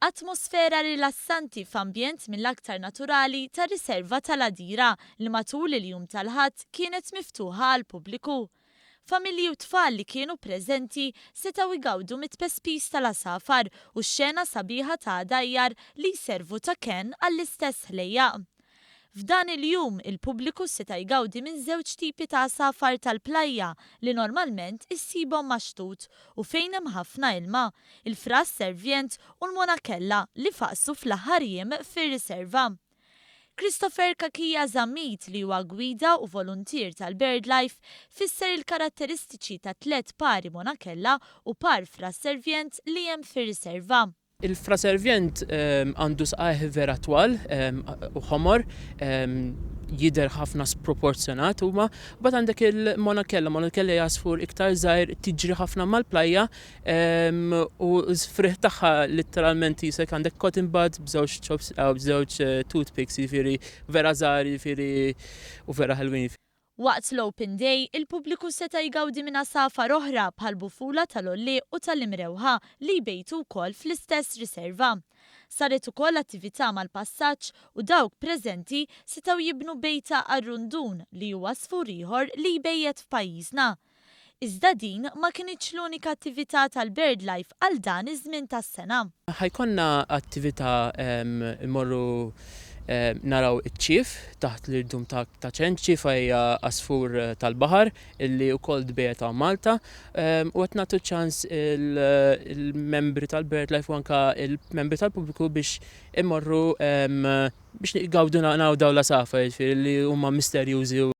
Atmosfera rilassanti f'ambjent mill-aktar naturali ta' riserva tal-Adira li matul il-jum tal-ħadd kienet miftuħa għal pubbliku. Familji u tfal li kienu preżenti setaw igawdu mit-tpespis tal-asafar u x-xena sabiħa ta' dajjar li jservu ta' ken għall-istess ħlejjaq. F'dan il-jum il-pubbliku seta' jgawdi minn żewġ tipi ta' asafar tal-plajja li normalment issibhom maxtut u fejn hemm ħafna ilma, il-fras servient u l-monakella li faqsu fl-aħħar jiem fir-riserva. Christopher Kakija Zammit li huwa gwida u volunteer tal-BirdLife fisser il-karatteristiċi ta' 3 pari monakella u par fras servient li hemm fir-riserva. Il-fraservjent għandu sqajħ vera twal u ħomor, jider ħafna sproporzjonat huma, bat għandek il-monakella jasfur iktar żgħir tiġri ħafna mal-plajja u żfriħ tagħha literalment jisek għandek cotton bud b'żewġ chops b'żewġ toothpicks jifieri vera żgħar jifieri u vera ħelwin. Waqt l-Open Day, il-pubbliku seta' jgawdi minn asafar oħra bħal bufula tal-olli u tal-imrewħa li jbejtu wkoll fl-istess riserva. Saret ukoll attività mal-passaġġ u dawk preżenti setgħu jibnu bejta għar-rundun li huwa sfur ieħor li jbejjed f'pajjiżna. Iżda din ma kinitx l-unika attività tal-BirdLife għal dan iż-żmien tas-sena. Ħajkonna attività immorru naraw iċ-ċif taħt l-irdum ta' ċen. ċif hija asfur tal-baħar illi wkoll dbejja ta' Malta u qed nagħtu ċans il-membri tal-BirdLife u anke il-membri tal-pubbliku biex immorru biex jgawdu naraw dawn l-asafar li huma misterjużi.